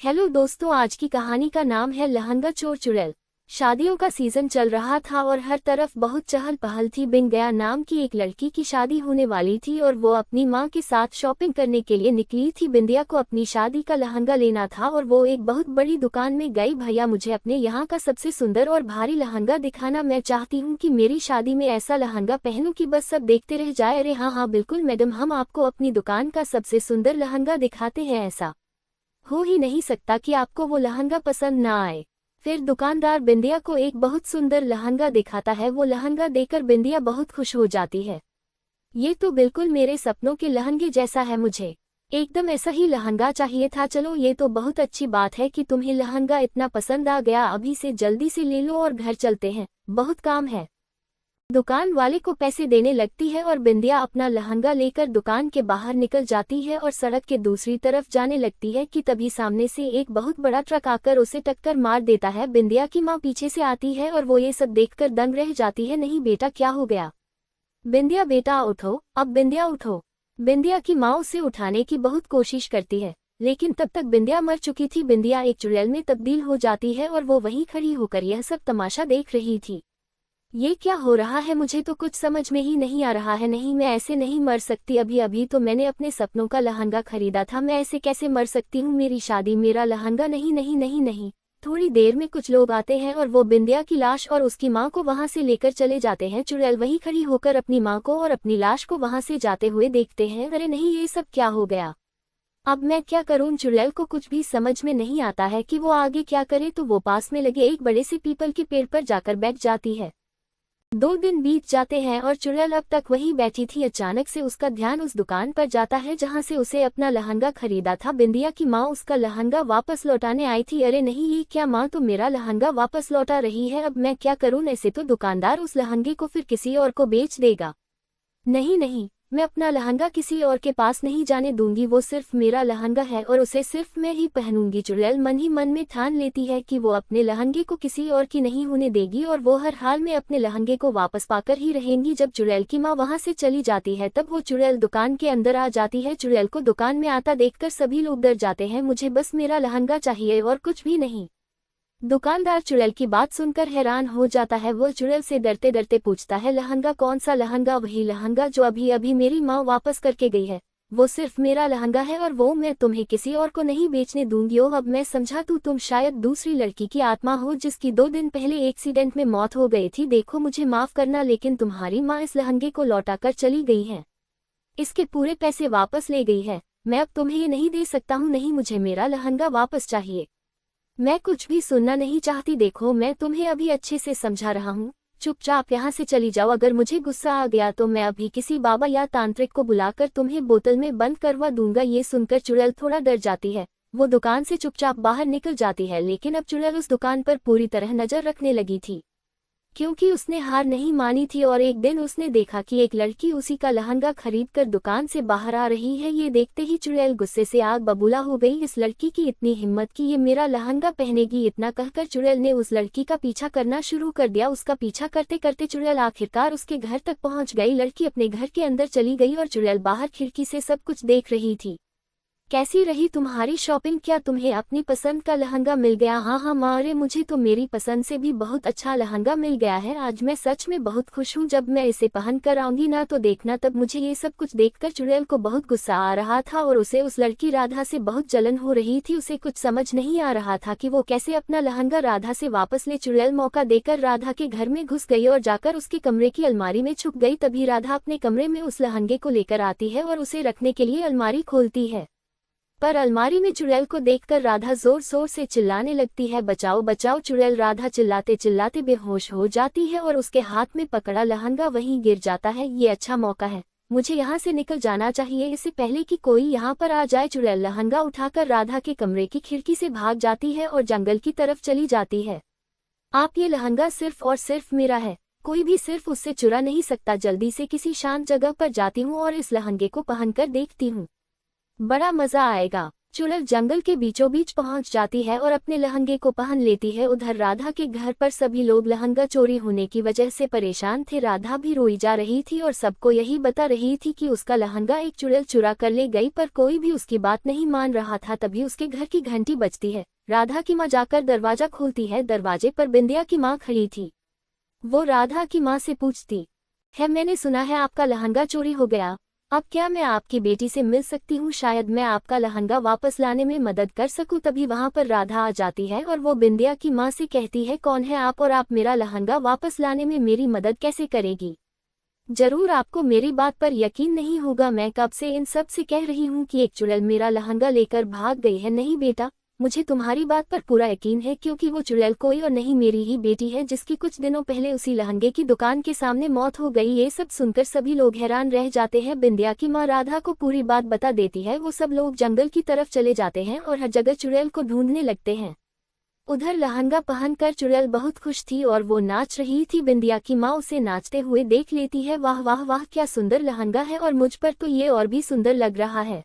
Hello दोस्तों, आज की कहानी का नाम है लहंगा चोर चुड़ैल। शादियों का सीजन चल रहा था और हर तरफ बहुत चहल पहल थी। बिन गया नाम की एक लड़की की शादी होने वाली थी और वो अपनी माँ के साथ शॉपिंग करने के लिए निकली थी। बिंदिया को अपनी शादी का लहंगा लेना था और वो एक बहुत बड़ी दुकान में गई। भैया, मुझे अपने यहाँ का सबसे सुंदर और भारी लहंगा दिखाना। मैं चाहती हूँ कि मेरी शादी में ऐसा लहंगा पहनूं कि बस सब देखते रह जाए। अरे हाँ हाँ बिल्कुल मैडम, हम आपको अपनी दुकान का सबसे सुंदर लहंगा दिखाते हैं। ऐसा हो ही नहीं सकता कि आपको वो लहंगा पसंद ना आए। फिर दुकानदार बिंदिया को एक बहुत सुंदर लहंगा दिखाता है। वो लहंगा देखकर बिंदिया बहुत खुश हो जाती है। ये तो बिल्कुल मेरे सपनों के लहंगे जैसा है, मुझे एकदम ऐसा ही लहंगा चाहिए था। चलो, ये तो बहुत अच्छी बात है कि तुम्हें लहंगा इतना पसंद आ गया। अभी से जल्दी से ले लो और घर चलते हैं, बहुत काम है। दुकान वाले को पैसे देने लगती है और बिंदिया अपना लहंगा लेकर दुकान के बाहर निकल जाती है और सड़क के दूसरी तरफ जाने लगती है कि तभी सामने से एक बहुत बड़ा ट्रक आकर उसे टक्कर मार देता है। बिंदिया की माँ पीछे से आती है और वो ये सब देखकर दंग रह जाती है। नहीं बेटा, क्या हो गया? बिंदिया बेटा उठो, अब बिंदिया उठो। बिंदिया की माँ उसे उठाने की बहुत कोशिश करती है, लेकिन तब तक बिंदिया मर चुकी थी। बिंदिया एक चुड़ैल में तब्दील हो जाती है और वो वहीं खड़ी होकर यह सब तमाशा देख रही थी। ये क्या हो रहा है? मुझे तो कुछ समझ में ही नहीं आ रहा है। नहीं, मैं ऐसे नहीं मर सकती। अभी अभी तो मैंने अपने सपनों का लहंगा खरीदा था, मैं ऐसे कैसे मर सकती हूँ? मेरी शादी, मेरा लहंगा, नहीं नहीं नहीं नहीं। थोड़ी देर में कुछ लोग आते हैं और वो बिंदिया की लाश और उसकी माँ को वहां से लेकर चले जाते हैं। चुड़ैल वहीं खड़ी होकर अपनी माँ को और अपनी लाश को वहां से जाते हुए देखते हैं। अरे नहीं, ये सब क्या हो गया? अब मैं क्या करूं? चुड़ैल को कुछ भी समझ में नहीं आता है कि वो आगे क्या करे। तो वो पास में लगे एक बड़े से पीपल के पेड़ पर जाकर बैठ जाती है। 2 दिन बीत जाते हैं और चुड़ैल अब तक वहीं बैठी थी। अचानक से उसका ध्यान उस दुकान पर जाता है जहां से उसे अपना लहंगा खरीदा था। बिंदिया की माँ उसका लहंगा वापस लौटाने आई थी। अरे नहीं, ये क्या? माँ तो मेरा लहंगा वापस लौटा रही है। अब मैं क्या करूं? ऐसे तो दुकानदार उस लहंगे को फिर किसी और को बेच देगा। नहीं नहीं, मैं अपना लहंगा किसी और के पास नहीं जाने दूंगी। वो सिर्फ मेरा लहंगा है और उसे सिर्फ मैं ही पहनूंगी। चुड़ैल मन ही मन में ठान लेती है कि वो अपने लहंगे को किसी और की नहीं होने देगी और वो हर हाल में अपने लहंगे को वापस पाकर ही रहेंगी। जब चुड़ैल की माँ वहां से चली जाती है तब वो चुड़ैल दुकान के अंदर आ जाती है। चुड़ैल को दुकान में आता देखकर सभी लोग डर जाते हैं। मुझे बस मेरा लहंगा चाहिए और कुछ भी नहीं। दुकानदार चुड़ैल की बात सुनकर हैरान हो जाता है। वो चुड़ैल से डरते डरते पूछता है, लहंगा? कौन सा लहंगा? वही लहंगा जो अभी अभी मेरी माँ वापस करके गई है। वो सिर्फ मेरा लहंगा है और वो मैं तुम्हें किसी और को नहीं बेचने दूंगी। ओह, अब मैं समझा, तुम शायद दूसरी लड़की की आत्मा हो जिसकी 2 दिन पहले एक्सीडेंट में मौत हो गई थी। देखो, मुझे माफ करना, लेकिन तुम्हारी माँ इस लहंगे को लौटाकर चली गई है, इसके पूरे पैसे वापस ले गई है। मैं अब तुम्हें ये नहीं दे सकता हूँ। नहीं, मुझे मेरा लहंगा वापस चाहिए। मैं कुछ भी सुनना नहीं चाहती। देखो, मैं तुम्हें अभी अच्छे से समझा रहा हूँ, चुपचाप यहाँ से चली जाओ। अगर मुझे गुस्सा आ गया तो मैं अभी किसी बाबा या तांत्रिक को बुलाकर तुम्हें बोतल में बंद करवा दूंगा। ये सुनकर चुड़ैल थोड़ा डर जाती है। वो दुकान से चुपचाप बाहर निकल जाती है, लेकिन अब चुड़ैल उस दुकान पर पूरी तरह नजर रखने लगी थी, क्योंकि उसने हार नहीं मानी थी। और एक दिन उसने देखा कि एक लड़की उसी का लहंगा खरीदकर दुकान से बाहर आ रही है। ये देखते ही चुड़ैल गुस्से से आग बबूला हो गई। इस लड़की की इतनी हिम्मत कि ये मेरा लहंगा पहनेगी। इतना कहकर चुड़ैल ने उस लड़की का पीछा करना शुरू कर दिया। उसका पीछा करते करते चुड़ैल आखिरकार उसके घर तक पहुंच गई। लड़की अपने घर के अंदर चली गई और चुड़ैल बाहर खिड़की से सब कुछ देख रही थी। कैसी रही तुम्हारी शॉपिंग? क्या तुम्हें अपनी पसंद का लहंगा मिल गया? हाँ हाँ माँ, अरे मुझे तो मेरी पसंद से भी बहुत अच्छा लहंगा मिल गया है। आज मैं सच में बहुत खुश हूँ। जब मैं इसे पहन कर आऊंगी ना तो देखना। तब मुझे ये सब कुछ देखकर चुड़ैल को बहुत गुस्सा आ रहा था और उसे उस लड़की राधा से बहुत जलन हो रही थी। उसे कुछ समझ नहीं आ रहा था कि वो कैसे अपना लहंगा राधा से वापस ले। चुड़ैल मौका देकर राधा के घर में घुस गई और जाकर उसके कमरे की अलमारी में छुप गई। तभी राधा अपने कमरे में उस लहंगे को लेकर आती है और उसे रखने के लिए अलमारी खोलती है, पर अलमारी में चुड़ैल को देखकर राधा जोर शोर से चिल्लाने लगती है, बचाओ बचाओ। चुड़ैल राधा चिल्लाते चिल्लाते बेहोश हो जाती है और उसके हाथ में पकड़ा लहंगा वहीं गिर जाता है। ये अच्छा मौका है, मुझे यहाँ से निकल जाना चाहिए, इससे पहले कि कोई यहाँ पर आ जाए। चुड़ैल लहंगा उठाकर राधा के कमरे की खिड़की से भाग जाती है और जंगल की तरफ चली जाती है। आप, ये लहंगा सिर्फ और सिर्फ मेरा है, कोई भी सिर्फ उससे चुरा नहीं सकता। जल्दी से किसी शांत जगह पर जाती हूँ और इस लहंगे को पहनकर देखती हूँ, बड़ा मजा आएगा। चुड़ैल जंगल के बीचों बीच पहुंच जाती है और अपने लहंगे को पहन लेती है। उधर राधा के घर पर सभी लोग लहंगा चोरी होने की वजह से परेशान थे। राधा भी रोई जा रही थी और सबको यही बता रही थी कि उसका लहंगा एक चुड़ैल चुरा कर ले गई, पर कोई भी उसकी बात नहीं मान रहा था। तभी उसके घर की घंटी बजती है। राधा की माँ जाकर दरवाजा खोलती है। दरवाजे पर बिंदिया की माँ खड़ी थी। वो राधा की माँ से पूछती है, मैंने सुना है आपका लहंगा चोरी हो गया, अब क्या मैं आपकी बेटी से मिल सकती हूँ? शायद मैं आपका लहंगा वापस लाने में मदद कर सकूं। तभी वहां पर राधा आ जाती है और वो बिंदिया की माँ से कहती है, कौन है आप और आप मेरा लहंगा वापस लाने में मेरी मदद कैसे करेगी? जरूर आपको मेरी बात पर यकीन नहीं होगा, मैं कब से इन सब से कह रही हूँ कि एक चुड़ैल मेरा लहंगा लेकर भाग गई है। नहीं बेटा, मुझे तुम्हारी बात पर पूरा यकीन है, क्योंकि वो चुड़ैल कोई और नहीं मेरी ही बेटी है, जिसकी कुछ दिनों पहले उसी लहंगे की दुकान के सामने मौत हो गई। ये सब सुनकर सभी लोग हैरान रह जाते हैं। बिंदिया की माँ राधा को पूरी बात बता देती है। वो सब लोग जंगल की तरफ चले जाते हैं और हर जगह चुड़ैल को ढूंढने लगते हैं। उधर लहंगा पहनकर चुड़ैल बहुत खुश थी और वो नाच रही थी। बिंदिया की माँ उसे नाचते हुए देख लेती है। वाह वाह वाह, क्या सुंदर लहंगा है और मुझ पर तो ये और भी सुंदर लग रहा है,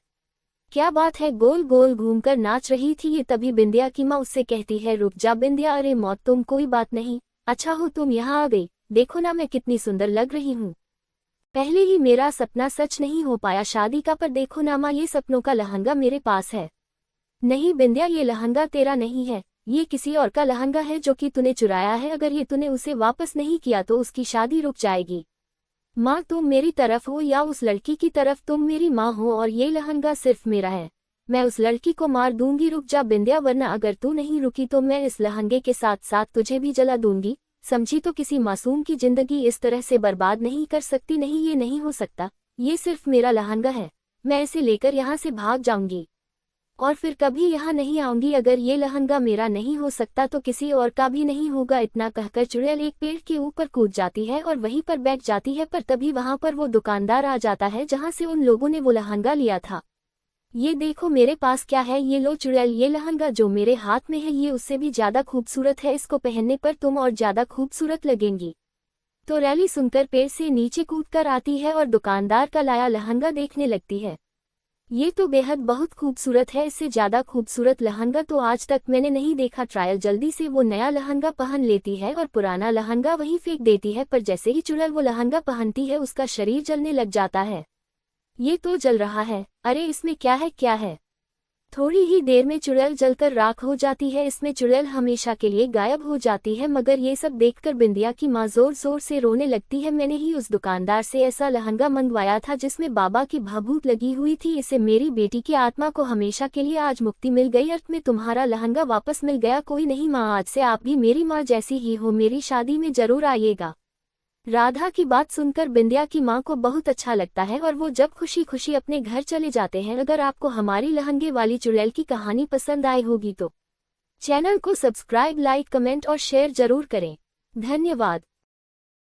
क्या बात है। गोल गोल घूमकर नाच रही थी ये। तभी बिंदिया की माँ उससे कहती है, रुक जा बिंदिया, अरे मौत तुम कोई बात नहीं, अच्छा हो तुम यहाँ आ गई, देखो ना मैं कितनी सुंदर लग रही हूँ। पहले ही मेरा सपना सच नहीं हो पाया शादी का, पर देखो ना माँ, ये सपनों का लहंगा मेरे पास है। नहीं बिंदिया, ये लहंगा तेरा नहीं है, ये किसी और का लहंगा है जो कि तूने चुराया है। अगर ये तूने उसे वापस नहीं किया तो उसकी शादी रुक जाएगी। माँ तुम मेरी तरफ हो या उस लड़की की तरफ, तुम मेरी माँ हो और ये लहंगा सिर्फ मेरा है। मैं उस लड़की को मार दूंगी। रुक जा बिंदिया, वरना अगर तू नहीं रुकी तो मैं इस लहंगे के साथ साथ तुझे भी जला दूंगी, समझी? तो किसी मासूम की जिंदगी इस तरह से बर्बाद नहीं कर सकती। नहीं, ये नहीं हो सकता, ये सिर्फ मेरा लहंगा है, मैं इसे लेकर यहाँ से भाग जाऊंगी और फिर कभी यहाँ नहीं आऊंगी। अगर ये लहंगा मेरा नहीं हो सकता तो किसी और का भी नहीं होगा। इतना कहकर चुड़ैल एक पेड़ के ऊपर कूद जाती है और वहीं पर बैठ जाती है। पर तभी वहां पर वो दुकानदार आ जाता है जहां से उन लोगों ने वो लहंगा लिया था। ये देखो मेरे पास क्या है, ये लो चुड़ैल, ये लहंगा जो मेरे हाथ में है ये उससे भी ज्यादा खूबसूरत है, इसको पहनने पर तुम और ज्यादा खूबसूरत लगेंगी। तो रैली सुनकर पेड़ से नीचे कूदकर आती है और दुकानदार का लाया लहंगा देखने लगती है। ये तो बेहद बहुत खूबसूरत है, इससे ज्यादा खूबसूरत लहंगा तो आज तक मैंने नहीं देखा। ट्रायल जल्दी से वो नया लहंगा पहन लेती है और पुराना लहंगा वहीं फेंक देती है। पर जैसे ही चुड़ैल वो लहंगा पहनती है उसका शरीर जलने लग जाता है। ये तो जल रहा है, अरे इसमें क्या है, क्या है? थोड़ी ही देर में चुड़ैल जलकर राख हो जाती है। इसमें चुड़ैल हमेशा के लिए गायब हो जाती है। मगर ये सब देखकर बिंदिया की माँ जोर जोर से रोने लगती है। मैंने ही उस दुकानदार से ऐसा लहंगा मंगवाया था जिसमें बाबा की भभूत लगी हुई थी, इससे मेरी बेटी की आत्मा को हमेशा के लिए आज मुक्ति मिल गई। अर्थ में तुम्हारा लहंगा वापस मिल गया। कोई नहीं माँ, आज से आप भी मेरी माँ जैसी ही हो, मेरी शादी में जरूर आइएगा। राधा की बात सुनकर बिंदिया की माँ को बहुत अच्छा लगता है और वो जब खुशी खुशी अपने घर चले जाते हैं। अगर आपको हमारी लहंगे वाली चुड़ैल की कहानी पसंद आई होगी तो चैनल को सब्सक्राइब, लाइक, कमेंट और शेयर जरूर करें। धन्यवाद।